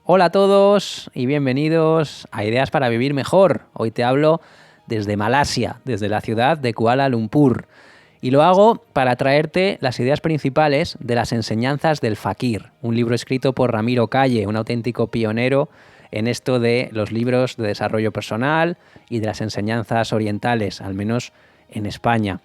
Hola a todos y bienvenidos a Ideas para Vivir Mejor. Hoy te hablo desde Malasia, desde la ciudad de Kuala Lumpur. Y lo hago para traerte las ideas principales de las enseñanzas del Fakir, un libro escrito por Ramiro Calle, un auténtico pionero en esto de los libros de desarrollo personal y de las enseñanzas orientales, al menos en España.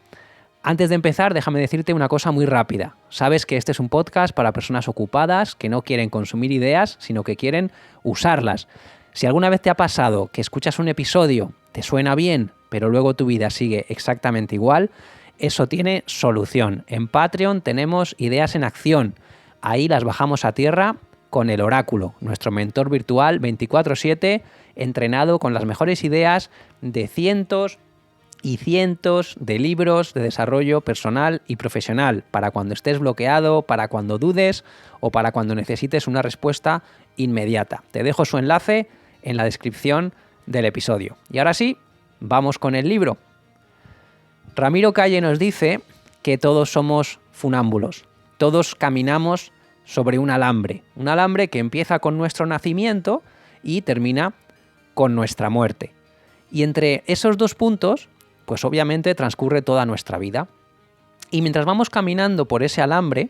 Antes de empezar, déjame decirte una cosa muy rápida. Sabes que este es un podcast para personas ocupadas que no quieren consumir ideas, sino que quieren usarlas. Si alguna vez te ha pasado que escuchas un episodio, te suena bien, pero luego tu vida sigue exactamente igual, eso tiene solución. En Patreon tenemos Ideas en Acción. Ahí las bajamos a tierra con el Oráculo, nuestro mentor virtual 24/7, entrenado con las mejores ideas de cientos y cientos de libros de desarrollo personal y profesional, para cuando estés bloqueado, para cuando dudes o para cuando necesites una respuesta inmediata. Te dejo su enlace en la descripción del episodio. Y ahora sí, vamos con el libro. Ramiro Calle nos dice que todos somos funámbulos, todos caminamos sobre un alambre que empieza con nuestro nacimiento y termina con nuestra muerte. Y entre esos dos puntos, pues obviamente transcurre toda nuestra vida. Y mientras vamos caminando por ese alambre,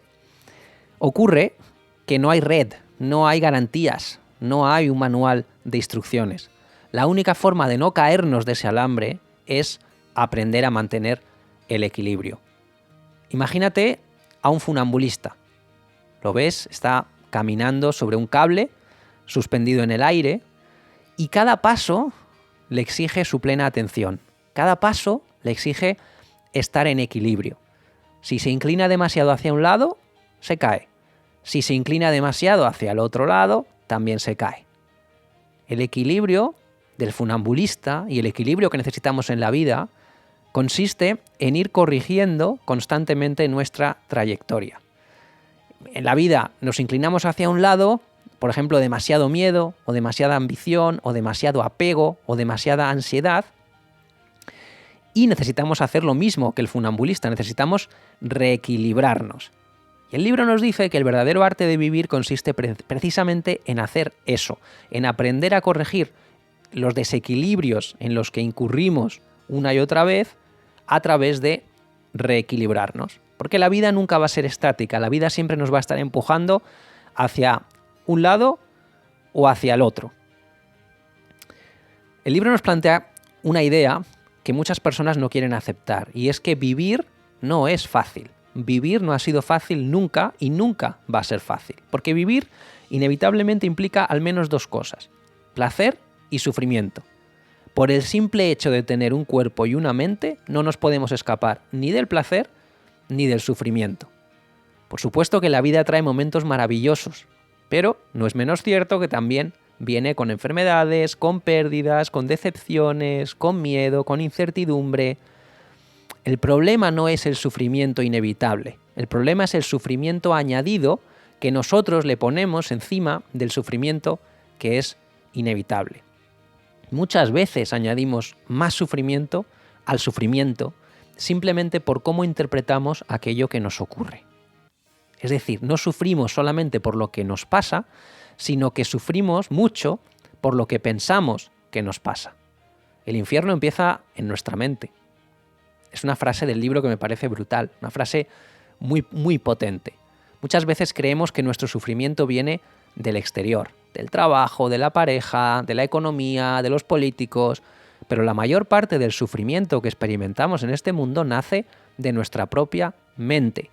ocurre que no hay red, no hay garantías, no hay un manual de instrucciones. La única forma de no caernos de ese alambre es aprender a mantener el equilibrio. Imagínate a un funambulista. Lo ves, está caminando sobre un cable, suspendido en el aire, y cada paso le exige su plena atención. Cada paso le exige estar en equilibrio. Si se inclina demasiado hacia un lado, se cae. Si se inclina demasiado hacia el otro lado, también se cae. El equilibrio del funambulista y el equilibrio que necesitamos en la vida consiste en ir corrigiendo constantemente nuestra trayectoria. En la vida nos inclinamos hacia un lado, por ejemplo, demasiado miedo, o demasiada ambición, o demasiado apego, o demasiada ansiedad, y necesitamos hacer lo mismo que el funambulista, necesitamos reequilibrarnos. Y el libro nos dice que el verdadero arte de vivir consiste precisamente en hacer eso, en aprender a corregir los desequilibrios en los que incurrimos una y otra vez a través de reequilibrarnos. Porque la vida nunca va a ser estática, la vida siempre nos va a estar empujando hacia un lado o hacia el otro. El libro nos plantea una idea que muchas personas no quieren aceptar, y es que vivir no es fácil. Vivir no ha sido fácil nunca y nunca va a ser fácil, porque vivir inevitablemente implica al menos dos cosas: placer y sufrimiento. Por el simple hecho de tener un cuerpo y una mente, no nos podemos escapar ni del placer ni del sufrimiento. Por supuesto que la vida trae momentos maravillosos, pero no es menos cierto que también viene con enfermedades, con pérdidas, con decepciones, con miedo, con incertidumbre. El problema no es el sufrimiento inevitable, el problema es el sufrimiento añadido que nosotros le ponemos encima del sufrimiento que es inevitable. Muchas veces añadimos más sufrimiento al sufrimiento simplemente por cómo interpretamos aquello que nos ocurre. Es decir, no sufrimos solamente por lo que nos pasa, sino que sufrimos mucho por lo que pensamos que nos pasa. El infierno empieza en nuestra mente. Es una frase del libro que me parece brutal, una frase muy, muy potente. Muchas veces creemos que nuestro sufrimiento viene del exterior, del trabajo, de la pareja, de la economía, de los políticos, pero la mayor parte del sufrimiento que experimentamos en este mundo nace de nuestra propia mente.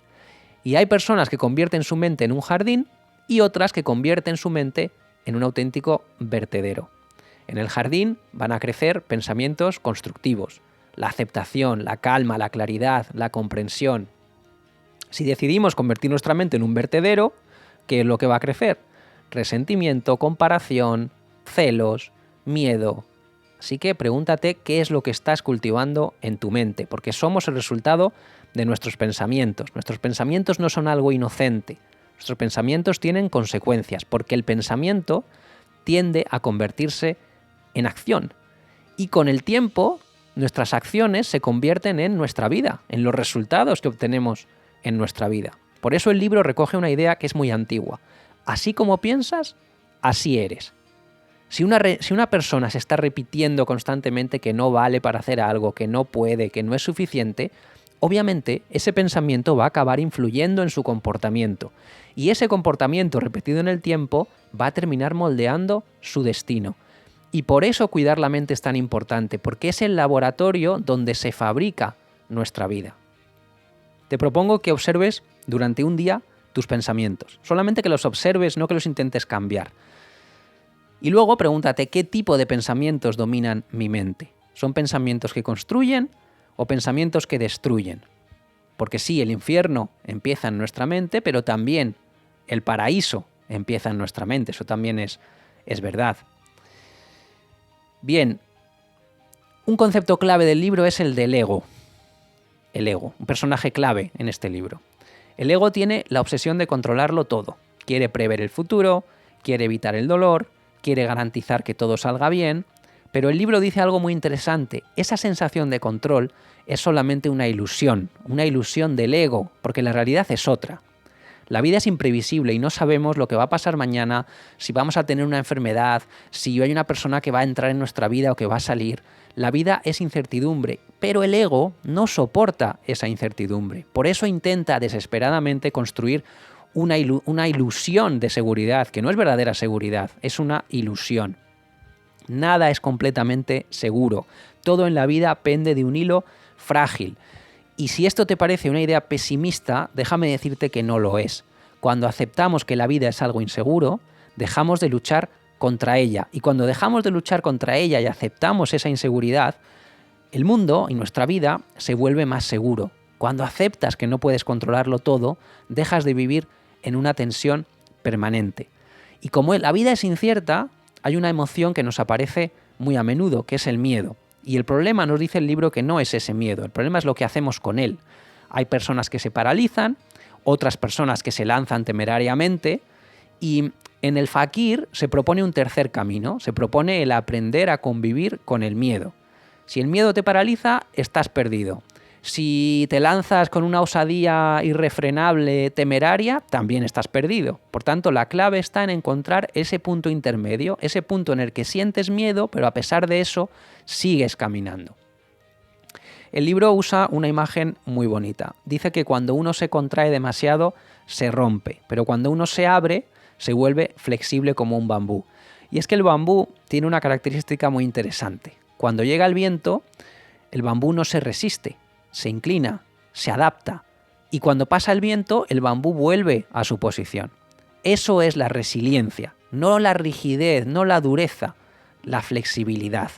Y hay personas que convierten su mente en un jardín y otras que convierten su mente en un auténtico vertedero. En el jardín van a crecer pensamientos constructivos, la aceptación, la calma, la claridad, la comprensión. Si decidimos convertir nuestra mente en un vertedero, ¿qué es lo que va a crecer? Resentimiento, comparación, celos, miedo. Así que pregúntate qué es lo que estás cultivando en tu mente, porque somos el resultado de nuestros pensamientos. Nuestros pensamientos no son algo inocente. Nuestros pensamientos tienen consecuencias, porque el pensamiento tiende a convertirse en acción. Y con el tiempo, nuestras acciones se convierten en nuestra vida, en los resultados que obtenemos en nuestra vida. Por eso el libro recoge una idea que es muy antigua. Así como piensas, así eres. Si una persona se está repitiendo constantemente que no vale para hacer algo, que no puede, que no es suficiente, obviamente ese pensamiento va a acabar influyendo en su comportamiento. Y ese comportamiento repetido en el tiempo va a terminar moldeando su destino. Y por eso cuidar la mente es tan importante, porque es el laboratorio donde se fabrica nuestra vida. Te propongo que observes durante un día tus pensamientos. Solamente que los observes, no que los intentes cambiar. Y luego pregúntate qué tipo de pensamientos dominan mi mente. ¿Son pensamientos que construyen o pensamientos que destruyen? Porque sí, el infierno empieza en nuestra mente, pero también el paraíso empieza en nuestra mente. Eso también es verdad. Bien, un concepto clave del libro es el del ego. El ego, un personaje clave en este libro. El ego tiene la obsesión de controlarlo todo. Quiere prever el futuro, quiere evitar el dolor, quiere garantizar que todo salga bien, pero el libro dice algo muy interesante. Esa sensación de control es solamente una ilusión del ego, porque la realidad es otra. La vida es imprevisible y no sabemos lo que va a pasar mañana, si vamos a tener una enfermedad, si hay una persona que va a entrar en nuestra vida o que va a salir. La vida es incertidumbre, pero el ego no soporta esa incertidumbre. Por eso intenta desesperadamente construir una ilusión de seguridad, que no es verdadera seguridad, es una ilusión. Nada es completamente seguro. Todo en la vida pende de un hilo frágil. Y si esto te parece una idea pesimista, déjame decirte que no lo es. Cuando aceptamos que la vida es algo inseguro, dejamos de luchar contra ella. Y cuando dejamos de luchar contra ella y aceptamos esa inseguridad, el mundo y nuestra vida se vuelve más seguro. Cuando aceptas que no puedes controlarlo todo, dejas de vivir en una tensión permanente. Y como la vida es incierta, hay una emoción que nos aparece muy a menudo, que es el miedo. Y el problema, nos dice el libro, que no es ese miedo, el problema es lo que hacemos con él. Hay personas que se paralizan, otras personas que se lanzan temerariamente, y en el fakir se propone un tercer camino, se propone el aprender a convivir con el miedo. Si el miedo te paraliza, estás perdido. Si te lanzas con una osadía irrefrenable, temeraria, también estás perdido. Por tanto, la clave está en encontrar ese punto intermedio, ese punto en el que sientes miedo, pero a pesar de eso, sigues caminando. El libro usa una imagen muy bonita. Dice que cuando uno se contrae demasiado, se rompe, pero cuando uno se abre, se vuelve flexible como un bambú. Y es que el bambú tiene una característica muy interesante. Cuando llega el viento, el bambú no se resiste, se inclina, se adapta, y cuando pasa el viento, el bambú vuelve a su posición. Eso es la resiliencia, no la rigidez, no la dureza, la flexibilidad.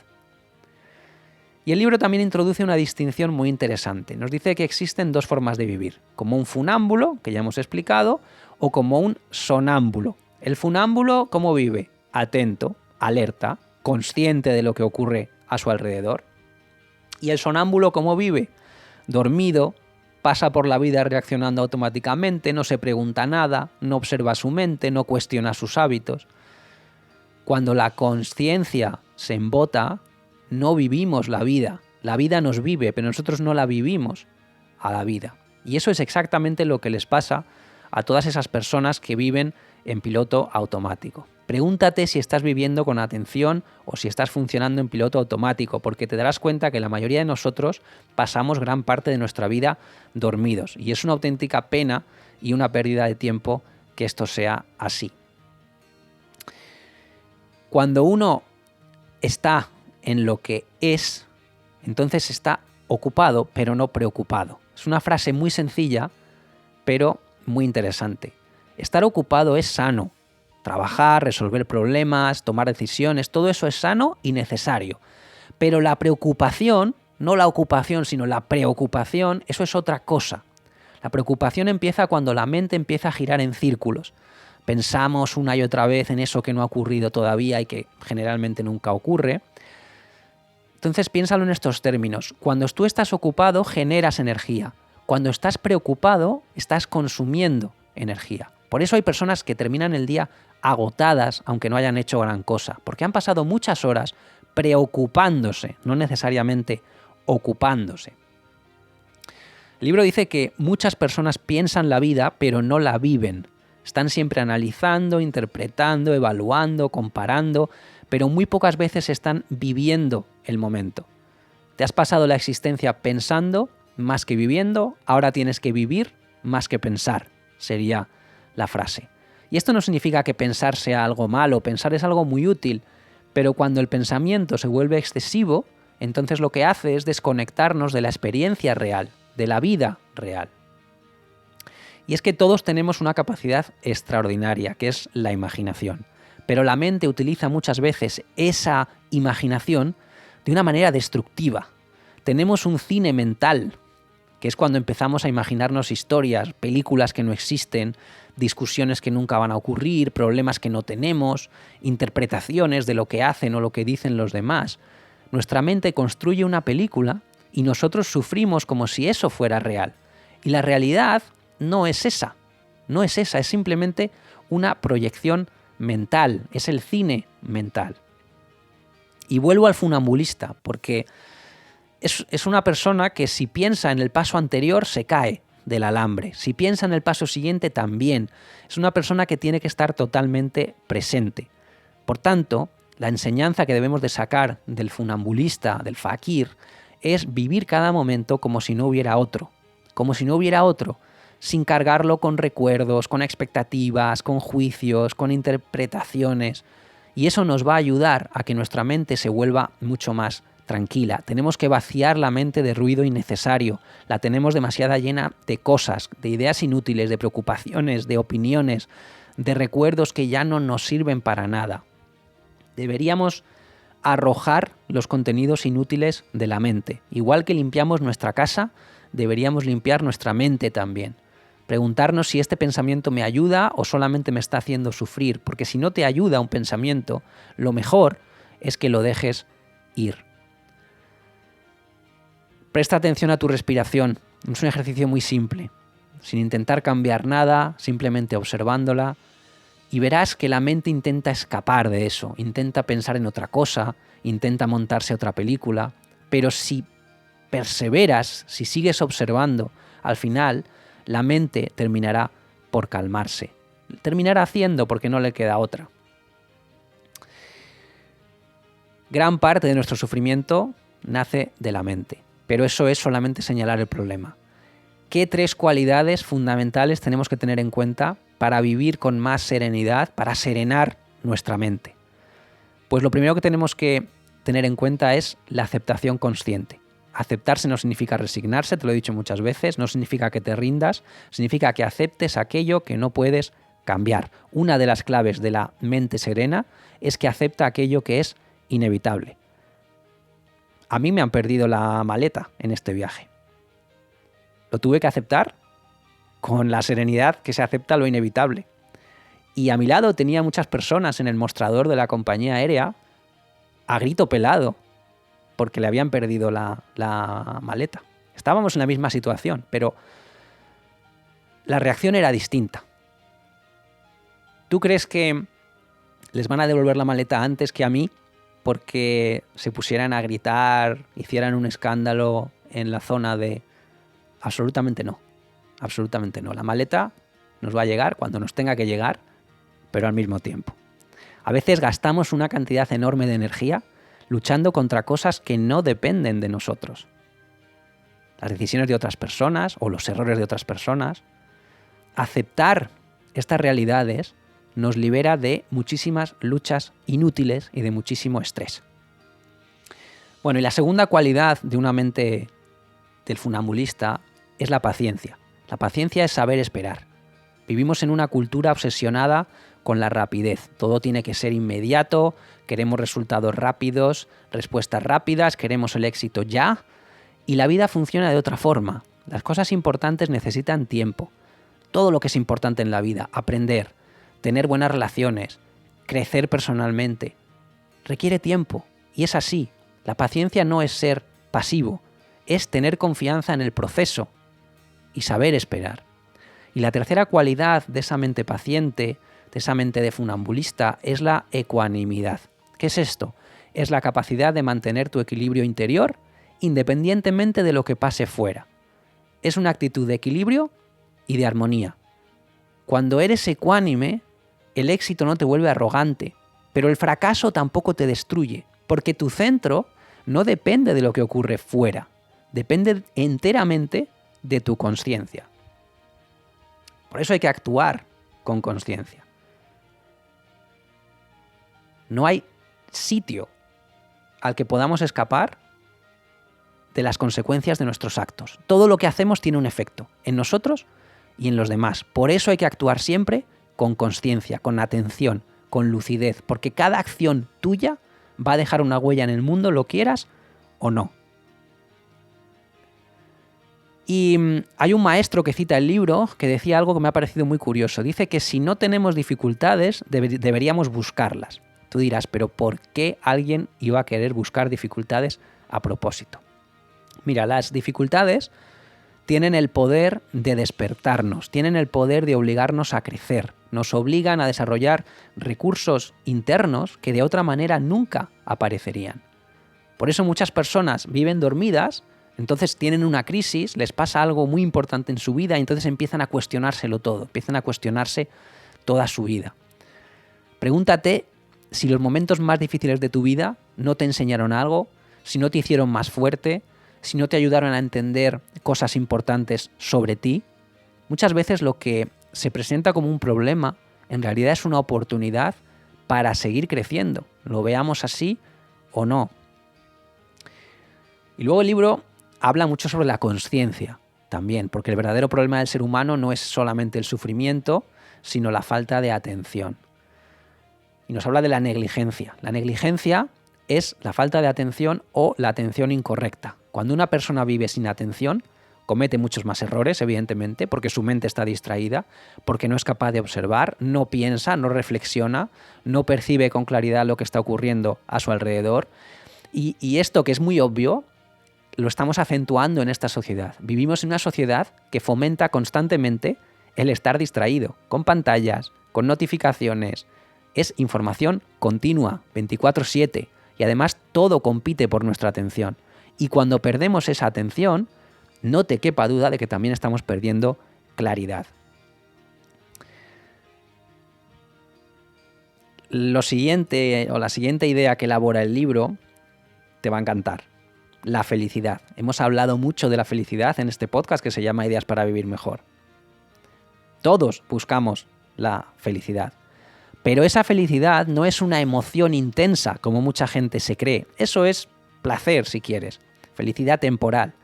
Y el libro también introduce una distinción muy interesante. Nos dice que existen dos formas de vivir, como un funámbulo, que ya hemos explicado, o como un sonámbulo. El funámbulo, ¿cómo vive? Atento, alerta, consciente de lo que ocurre a su alrededor. ¿Y el sonámbulo cómo vive? Dormido, pasa por la vida reaccionando automáticamente, no se pregunta nada, no observa su mente, no cuestiona sus hábitos. Cuando la consciencia se embota, no vivimos la vida nos vive, pero nosotros no la vivimos a la vida. Y eso es exactamente lo que les pasa a todas esas personas que viven en piloto automático. Pregúntate si estás viviendo con atención o si estás funcionando en piloto automático, porque te darás cuenta que la mayoría de nosotros pasamos gran parte de nuestra vida dormidos. Y es una auténtica pena y una pérdida de tiempo que esto sea así. Cuando uno está en lo que es, entonces está ocupado, pero no preocupado. Es una frase muy sencilla, pero muy interesante. Estar ocupado es sano. Trabajar, resolver problemas, tomar decisiones, todo eso es sano y necesario. Pero la preocupación, no la ocupación, sino la preocupación, eso es otra cosa. La preocupación empieza cuando la mente empieza a girar en círculos. Pensamos una y otra vez en eso que no ha ocurrido todavía y que generalmente nunca ocurre. Entonces piénsalo en estos términos. Cuando tú estás ocupado, generas energía. Cuando estás preocupado, estás consumiendo energía. Por eso hay personas que terminan el día agotadas, aunque no hayan hecho gran cosa, porque han pasado muchas horas preocupándose, no necesariamente ocupándose. El libro dice que muchas personas piensan la vida, pero no la viven. Están siempre analizando, interpretando, evaluando, comparando, pero muy pocas veces están viviendo el momento. Te has pasado la existencia pensando más que viviendo, ahora tienes que vivir más que pensar, sería la frase. Y esto no significa que pensar sea algo malo, pensar es algo muy útil, pero cuando el pensamiento se vuelve excesivo, entonces lo que hace es desconectarnos de la experiencia real, de la vida real. Y es que todos tenemos una capacidad extraordinaria, que es la imaginación. Pero la mente utiliza muchas veces esa imaginación de una manera destructiva. Tenemos un cine mental, que es cuando empezamos a imaginarnos historias, películas que no existen, discusiones que nunca van a ocurrir, problemas que no tenemos, interpretaciones de lo que hacen o lo que dicen los demás. Nuestra mente construye una película y nosotros sufrimos como si eso fuera real. Y la realidad no es esa, es simplemente una proyección mental, es el cine mental. Y vuelvo al funambulista, porque es una persona que si piensa en el paso anterior se cae del alambre, si piensa en el paso siguiente también. Es una persona que tiene que estar totalmente presente. Por tanto, la enseñanza que debemos de sacar del funambulista, del fakir, es vivir cada momento como si no hubiera otro, sin cargarlo con recuerdos, con expectativas, con juicios, con interpretaciones. Y eso nos va a ayudar a que nuestra mente se vuelva mucho más tranquila. Tenemos que vaciar la mente de ruido innecesario. La tenemos demasiado llena de cosas, de ideas inútiles, de preocupaciones, de opiniones, de recuerdos que ya no nos sirven para nada. Deberíamos arrojar los contenidos inútiles de la mente. Igual que limpiamos nuestra casa, deberíamos limpiar nuestra mente también. Preguntarnos si este pensamiento me ayuda o solamente me está haciendo sufrir, porque si no te ayuda un pensamiento, lo mejor es que lo dejes ir. Presta atención a tu respiración. Es un ejercicio muy simple, sin intentar cambiar nada, simplemente observándola, y verás que la mente intenta escapar de eso, intenta pensar en otra cosa, intenta montarse otra película, pero si perseveras, si sigues observando, al final la mente terminará por calmarse. Terminará haciendo porque no le queda otra. Gran parte de nuestro sufrimiento nace de la mente, pero eso es solamente señalar el problema. ¿Qué 3 cualidades fundamentales tenemos que tener en cuenta para vivir con más serenidad, para serenar nuestra mente? Pues lo primero que tenemos que tener en cuenta es la aceptación consciente. Aceptarse no significa resignarse, te lo he dicho muchas veces, no significa que te rindas, significa que aceptes aquello que no puedes cambiar. Una de las claves de la mente serena es que acepta aquello que es inevitable. A mí me han perdido la maleta en este viaje. Lo tuve que aceptar con la serenidad que se acepta lo inevitable. Y a mi lado tenía muchas personas en el mostrador de la compañía aérea a grito pelado porque le habían perdido la maleta. Estábamos en la misma situación, pero la reacción era distinta. ¿Tú crees que les van a devolver la maleta antes que a mí porque se pusieran a gritar, hicieran un escándalo en la zona de...? Absolutamente no. Absolutamente no. La maleta nos va a llegar cuando nos tenga que llegar, pero al mismo tiempo. A veces gastamos una cantidad enorme de energía luchando contra cosas que no dependen de nosotros. Las decisiones de otras personas o los errores de otras personas. Aceptar estas realidades nos libera de muchísimas luchas inútiles y de muchísimo estrés. Bueno, y la segunda cualidad de una mente del funambulista es la paciencia. La paciencia es saber esperar. Vivimos en una cultura obsesionada con la rapidez. Todo tiene que ser inmediato, queremos resultados rápidos, respuestas rápidas, queremos el éxito ya, y la vida funciona de otra forma. Las cosas importantes necesitan tiempo. Todo lo que es importante en la vida, aprender, tener buenas relaciones, crecer personalmente, requiere tiempo. Y es así. La paciencia no es ser pasivo, es tener confianza en el proceso y saber esperar. Y la tercera cualidad de esa mente paciente, de esa mente de funambulista, es la ecuanimidad. ¿Qué es esto? Es la capacidad de mantener tu equilibrio interior independientemente de lo que pase fuera. Es una actitud de equilibrio y de armonía. Cuando eres ecuánime, el éxito no te vuelve arrogante, pero el fracaso tampoco te destruye, porque tu centro no depende de lo que ocurre fuera, depende enteramente de tu consciencia. Por eso hay que actuar con consciencia. No hay sitio al que podamos escapar de las consecuencias de nuestros actos. Todo lo que hacemos tiene un efecto en nosotros y en los demás. Por eso hay que actuar siempre con consciencia, con atención, con lucidez, porque cada acción tuya va a dejar una huella en el mundo, lo quieras o no. Y hay un maestro que cita el libro que decía algo que me ha parecido muy curioso. Dice que si no tenemos dificultades, deberíamos buscarlas. Tú dirás, pero ¿por qué alguien iba a querer buscar dificultades a propósito? Mira, las dificultades tienen el poder de despertarnos, tienen el poder de obligarnos a crecer, nos obligan a desarrollar recursos internos que de otra manera nunca aparecerían. Por eso muchas personas viven dormidas, entonces tienen una crisis, les pasa algo muy importante en su vida y entonces empiezan a cuestionárselo todo, empiezan a cuestionarse toda su vida. Pregúntate si los momentos más difíciles de tu vida no te enseñaron algo, si no te hicieron más fuerte, si no te ayudaron a entender cosas importantes sobre ti. Muchas veces lo que se presenta como un problema en realidad es una oportunidad para seguir creciendo, lo veamos así o no. Y luego el libro habla mucho sobre la consciencia también, porque el verdadero problema del ser humano no es solamente el sufrimiento, sino la falta de atención. Y nos habla de la negligencia. La negligencia es la falta de atención o la atención incorrecta. Cuando una persona vive sin atención, comete muchos más errores, evidentemente, porque su mente está distraída, porque no es capaz de observar, no piensa, no reflexiona, no percibe con claridad lo que está ocurriendo a su alrededor. Y esto, que es muy obvio, lo estamos acentuando en esta sociedad. Vivimos en una sociedad que fomenta constantemente el estar distraído, con pantallas, con notificaciones. Es información continua, 24/7, y además todo compite por nuestra atención. Y cuando perdemos esa atención, no te quepa duda de que también estamos perdiendo claridad. La siguiente idea que elabora el libro te va a encantar. La felicidad. Hemos hablado mucho de la felicidad en este podcast que se llama Ideas para Vivir Mejor. Todos buscamos la felicidad. Pero esa felicidad no es una emoción intensa como mucha gente se cree. Eso es placer, si quieres. Felicidad temporal.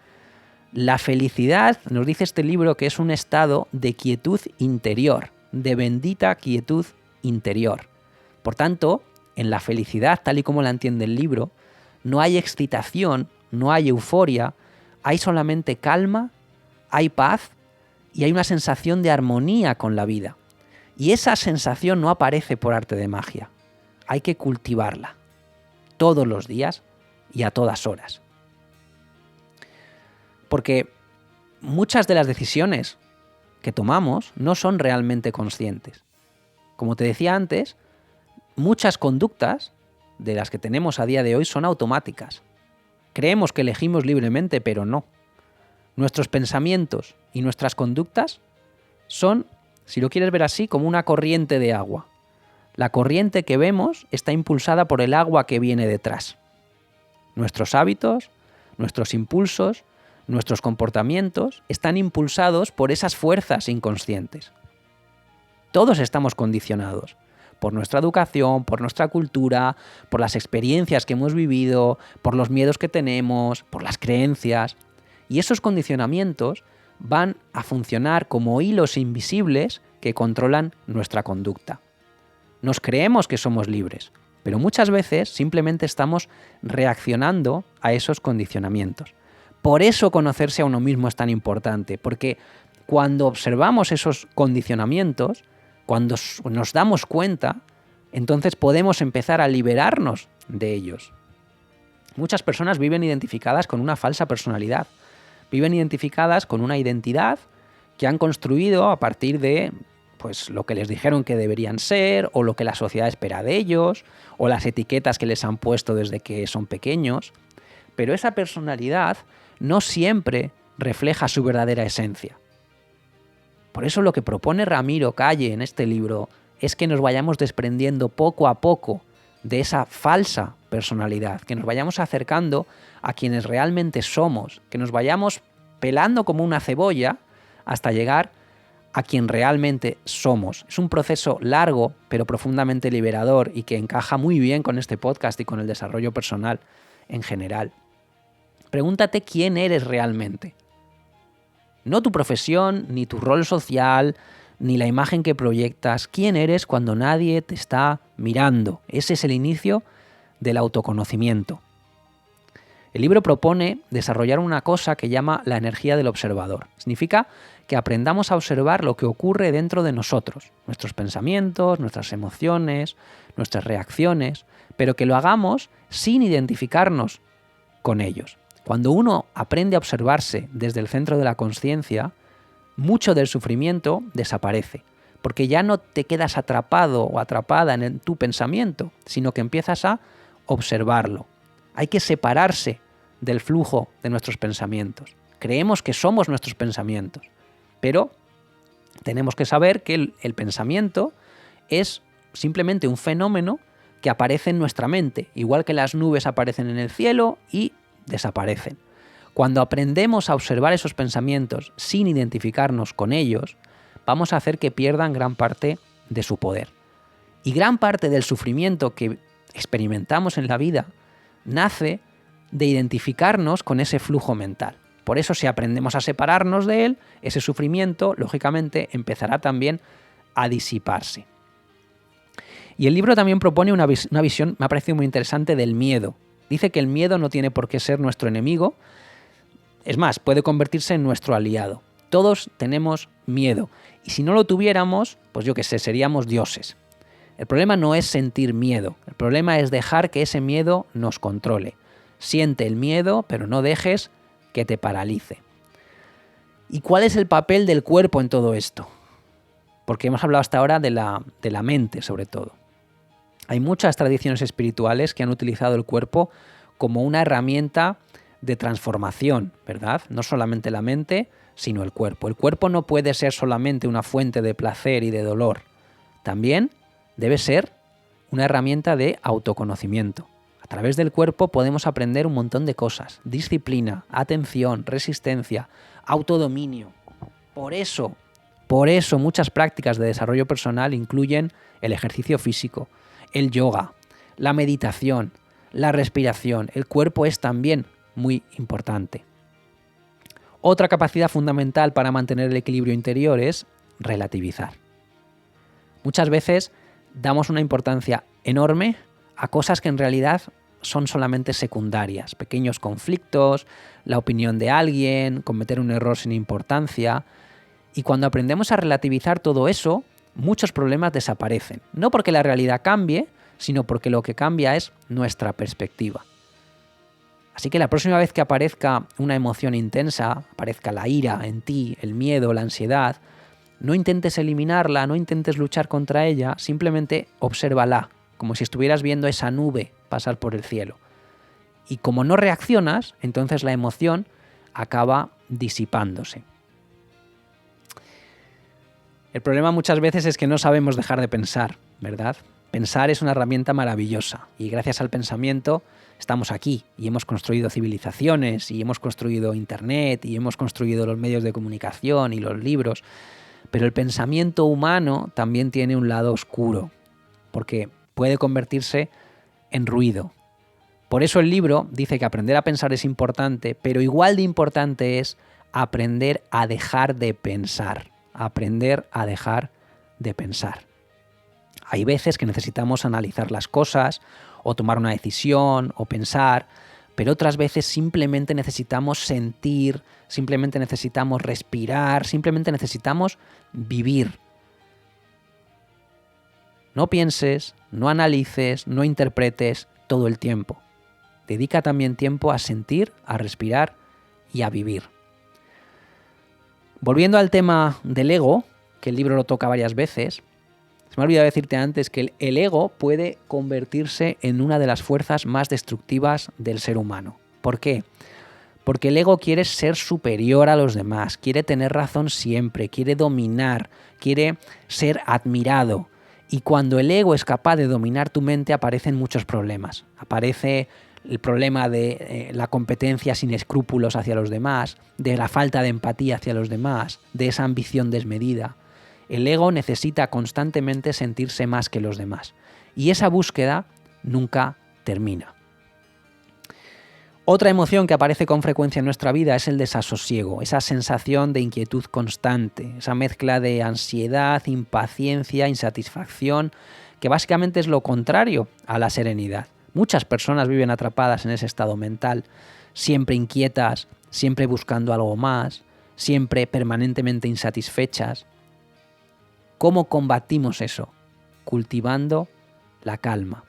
La felicidad, nos dice este libro, que es un estado de quietud interior, de bendita quietud interior. Por tanto, en la felicidad, tal y como la entiende el libro, no hay excitación, no hay euforia, hay solamente calma, hay paz y hay una sensación de armonía con la vida. Y esa sensación no aparece por arte de magia. Hay que cultivarla todos los días y a todas horas. Porque muchas de las decisiones que tomamos no son realmente conscientes. Como te decía antes, muchas conductas de las que tenemos a día de hoy son automáticas. Creemos que elegimos libremente, pero no. Nuestros pensamientos y nuestras conductas son, si lo quieres ver así, como una corriente de agua. La corriente que vemos está impulsada por el agua que viene detrás. Nuestros hábitos, nuestros impulsos, nuestros comportamientos están impulsados por esas fuerzas inconscientes. Todos estamos condicionados por nuestra educación, por nuestra cultura, por las experiencias que hemos vivido, por los miedos que tenemos, por las creencias. Y esos condicionamientos van a funcionar como hilos invisibles que controlan nuestra conducta. Nos creemos que somos libres, pero muchas veces simplemente estamos reaccionando a esos condicionamientos. Por eso conocerse a uno mismo es tan importante, porque cuando observamos esos condicionamientos, cuando nos damos cuenta, entonces podemos empezar a liberarnos de ellos. Muchas personas viven identificadas con una falsa personalidad, viven identificadas con una identidad que han construido a partir de lo que les dijeron que deberían ser, o lo que la sociedad espera de ellos, o las etiquetas que les han puesto desde que son pequeños. Pero esa personalidad no siempre refleja su verdadera esencia. Por eso lo que propone Ramiro Calle en este libro es que nos vayamos desprendiendo poco a poco de esa falsa personalidad, que nos vayamos acercando a quienes realmente somos, que nos vayamos pelando como una cebolla hasta llegar a quien realmente somos. Es un proceso largo, pero profundamente liberador y que encaja muy bien con este podcast y con el desarrollo personal en general. Pregúntate quién eres realmente. No tu profesión, ni tu rol social, ni la imagen que proyectas. ¿Quién eres cuando nadie te está mirando? Ese es el inicio del autoconocimiento. El libro propone desarrollar una cosa que llama la energía del observador. Significa que aprendamos a observar lo que ocurre dentro de nosotros, nuestros pensamientos, nuestras emociones, nuestras reacciones, pero que lo hagamos sin identificarnos con ellos. Cuando uno aprende a observarse desde el centro de la consciencia, mucho del sufrimiento desaparece, porque ya no te quedas atrapado o atrapada en tu pensamiento, sino que empiezas a observarlo. Hay que separarse del flujo de nuestros pensamientos. Creemos que somos nuestros pensamientos, pero tenemos que saber que el pensamiento es simplemente un fenómeno que aparece en nuestra mente, igual que las nubes aparecen en el cielo y desaparecen. Cuando aprendemos a observar esos pensamientos sin identificarnos con ellos, vamos a hacer que pierdan gran parte de su poder. Y gran parte del sufrimiento que experimentamos en la vida nace de identificarnos con ese flujo mental. Por eso, si aprendemos a separarnos de él, ese sufrimiento, lógicamente, empezará también a disiparse. Y el libro también propone una visión, me ha parecido muy interesante, del miedo. Dice que el miedo no tiene por qué ser nuestro enemigo, es más, puede convertirse en nuestro aliado. Todos tenemos miedo, y si no lo tuviéramos, pues yo qué sé, seríamos dioses. El problema no es sentir miedo, el problema es dejar que ese miedo nos controle. Siente el miedo, pero no dejes que te paralice. ¿Y cuál es el papel del cuerpo en todo esto? Porque hemos hablado hasta ahora de la mente, sobre todo. Hay muchas tradiciones espirituales que han utilizado el cuerpo como una herramienta de transformación, ¿verdad? No solamente la mente, sino el cuerpo. El cuerpo no puede ser solamente una fuente de placer y de dolor. También debe ser una herramienta de autoconocimiento. A través del cuerpo podemos aprender un montón de cosas. Disciplina, atención, resistencia, autodominio. Por eso muchas prácticas de desarrollo personal incluyen el ejercicio físico, el yoga, la meditación, la respiración. El cuerpo es también muy importante. Otra capacidad fundamental para mantener el equilibrio interior es relativizar. Muchas veces damos una importancia enorme a cosas que en realidad son solamente secundarias, pequeños conflictos, la opinión de alguien, cometer un error sin importancia. Y cuando aprendemos a relativizar todo eso, muchos problemas desaparecen. No porque la realidad cambie, sino porque lo que cambia es nuestra perspectiva. Así que la próxima vez que aparezca una emoción intensa, aparezca la ira en ti, el miedo, la ansiedad, no intentes eliminarla, no intentes luchar contra ella, simplemente obsérvala, como si estuvieras viendo esa nube pasar por el cielo. Y como no reaccionas, entonces la emoción acaba disipándose. El problema muchas veces es que no sabemos dejar de pensar, ¿verdad? Pensar es una herramienta maravillosa y gracias al pensamiento estamos aquí y hemos construido civilizaciones y hemos construido Internet y hemos construido los medios de comunicación y los libros. Pero el pensamiento humano también tiene un lado oscuro, porque puede convertirse en ruido. Por eso el libro dice que aprender a pensar es importante, pero igual de importante es aprender a dejar de pensar. Aprender a dejar de pensar. Hay veces que necesitamos analizar las cosas, o tomar una decisión, o pensar, pero otras veces simplemente necesitamos sentir, simplemente necesitamos respirar, simplemente necesitamos vivir. No pienses, no analices, no interpretes todo el tiempo. Dedica también tiempo a sentir, a respirar y a vivir. Volviendo al tema del ego, que el libro lo toca varias veces, se me ha olvidado decirte antes que el ego puede convertirse en una de las fuerzas más destructivas del ser humano. ¿Por qué? Porque el ego quiere ser superior a los demás, quiere tener razón siempre, quiere dominar, quiere ser admirado. Y cuando el ego es capaz de dominar tu mente aparecen muchos problemas. Aparece el problema de la competencia sin escrúpulos hacia los demás, de la falta de empatía hacia los demás, de esa ambición desmedida. El ego necesita constantemente sentirse más que los demás. Y esa búsqueda nunca termina. Otra emoción que aparece con frecuencia en nuestra vida es el desasosiego, esa sensación de inquietud constante, esa mezcla de ansiedad, impaciencia, insatisfacción, que básicamente es lo contrario a la serenidad. Muchas personas viven atrapadas en ese estado mental, siempre inquietas, siempre buscando algo más, siempre permanentemente insatisfechas. ¿Cómo combatimos eso? Cultivando la calma.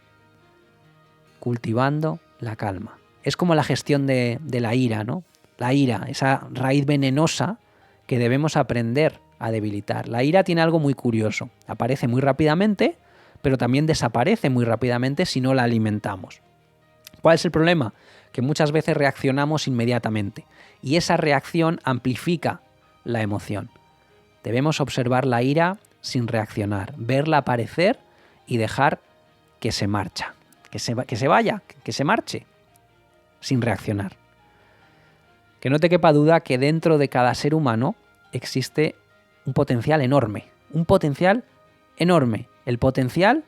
Cultivando la calma. Es como la gestión de la ira, ¿no? La ira, esa raíz venenosa que debemos aprender a debilitar. La ira tiene algo muy curioso. Aparece muy rápidamente, pero también desaparece muy rápidamente si no la alimentamos. ¿Cuál es el problema? Que muchas veces reaccionamos inmediatamente y esa reacción amplifica la emoción. Debemos observar la ira sin reaccionar, verla aparecer y dejar que se marcha, que se vaya, que se marche, sin reaccionar. Que no te quepa duda que dentro de cada ser humano existe un potencial enorme, El potencial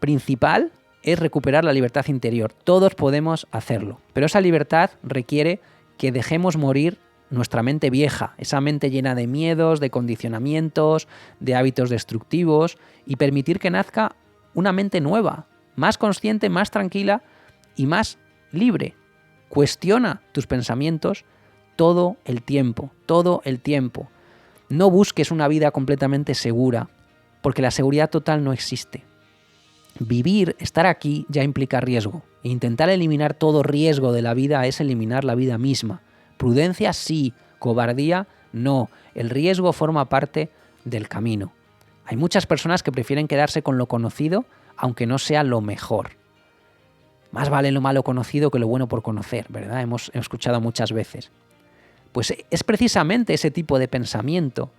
principal es recuperar la libertad interior. Todos podemos hacerlo, pero esa libertad requiere que dejemos morir nuestra mente vieja, esa mente llena de miedos, de condicionamientos, de hábitos destructivos, y permitir que nazca una mente nueva, más consciente, más tranquila y más libre. Cuestiona tus pensamientos todo el tiempo. No busques una vida completamente segura, porque la seguridad total no existe. Vivir, estar aquí, ya implica riesgo. Intentar eliminar todo riesgo de la vida es eliminar la vida misma. Prudencia sí, cobardía no. El riesgo forma parte del camino. Hay muchas personas que prefieren quedarse con lo conocido, aunque no sea lo mejor. Más vale lo malo conocido que lo bueno por conocer, ¿verdad? Hemos escuchado muchas veces. Pues es precisamente ese tipo de pensamiento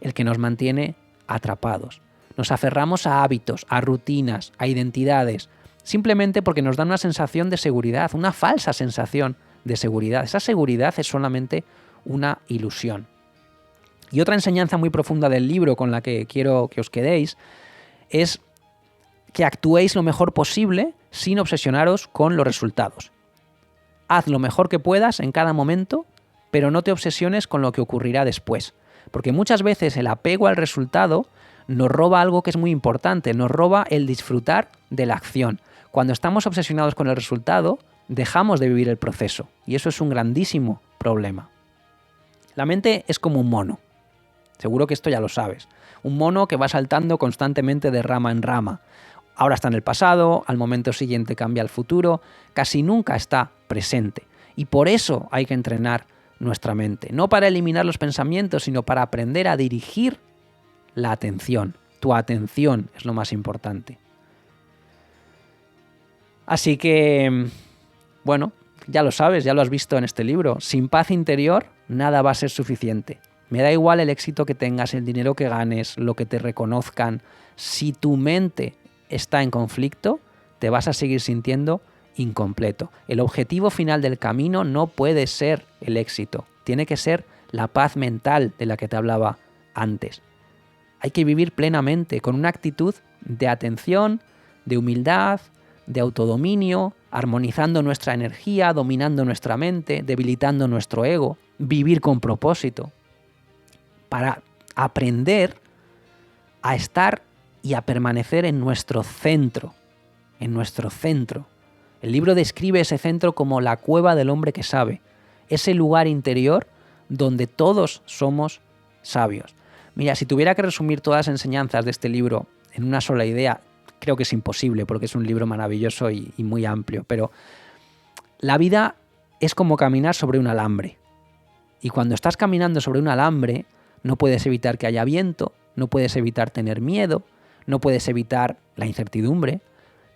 el que nos mantiene atrapados. Nos aferramos a hábitos, a rutinas, a identidades, simplemente porque nos dan una sensación de seguridad, una falsa sensación de seguridad. Esa seguridad es solamente una ilusión. Y otra enseñanza muy profunda del libro con la que quiero que os quedéis es que actuéis lo mejor posible sin obsesionaros con los resultados. Haz lo mejor que puedas en cada momento, pero no te obsesiones con lo que ocurrirá después. Porque muchas veces el apego al resultado nos roba algo que es muy importante, nos roba el disfrutar de la acción. Cuando estamos obsesionados con el resultado, dejamos de vivir el proceso, y eso es un grandísimo problema. La mente es como un mono. Seguro que esto ya lo sabes. Un mono que va saltando constantemente de rama en rama. Ahora está en el pasado, al momento siguiente cambia al futuro, casi nunca está presente. Y por eso hay que entrenar nuestra mente. No para eliminar los pensamientos, sino para aprender a dirigir la atención. Tu atención es lo más importante. Así que, bueno, ya lo sabes, ya lo has visto en este libro. Sin paz interior, nada va a ser suficiente. Me da igual el éxito que tengas, el dinero que ganes, lo que te reconozcan. Si tu mente está en conflicto, te vas a seguir sintiendo incompleto. El objetivo final del camino no puede ser el éxito. Tiene que ser la paz mental de la que te hablaba antes. Hay que vivir plenamente, con una actitud de atención, de humildad, de autodominio, armonizando nuestra energía, dominando nuestra mente, debilitando nuestro ego, vivir con propósito, para aprender a estar y a permanecer en nuestro centro, El libro describe ese centro como la cueva del hombre que sabe, ese lugar interior donde todos somos sabios. Mira, si tuviera que resumir todas las enseñanzas de este libro en una sola idea, creo que es imposible porque es un libro maravilloso y muy amplio, pero la vida es como caminar sobre un alambre. Y cuando estás caminando sobre un alambre, no puedes evitar que haya viento, no puedes evitar tener miedo, no puedes evitar la incertidumbre,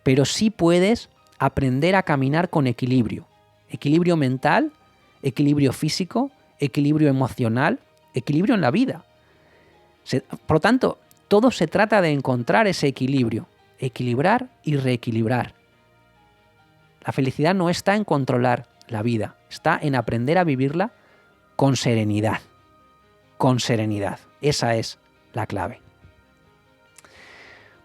pero sí puedes aprender a caminar con equilibrio. Equilibrio mental, equilibrio físico, equilibrio emocional, equilibrio en la vida. Por lo tanto, todo se trata de encontrar ese equilibrio, equilibrar y reequilibrar. La felicidad no está en controlar la vida, está en aprender a vivirla con serenidad. Con serenidad. Esa es la clave.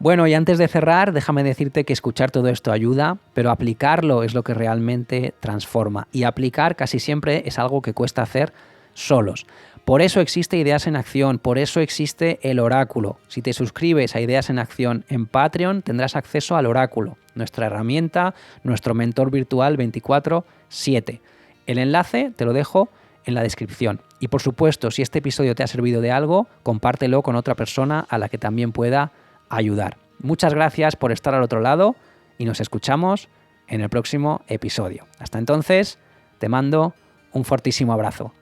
Bueno, y antes de cerrar, déjame decirte que escuchar todo esto ayuda, pero aplicarlo es lo que realmente transforma. Y aplicar casi siempre es algo que cuesta hacer solos. Por eso existe Ideas en Acción, por eso existe el Oráculo. Si te suscribes a Ideas en Acción en Patreon, tendrás acceso al Oráculo, nuestra herramienta, nuestro mentor virtual 24/7. El enlace te lo dejo en la descripción. Y por supuesto, si este episodio te ha servido de algo, compártelo con otra persona a la que también pueda ayudar. Muchas gracias por estar al otro lado y nos escuchamos en el próximo episodio. Hasta entonces, te mando un fortísimo abrazo.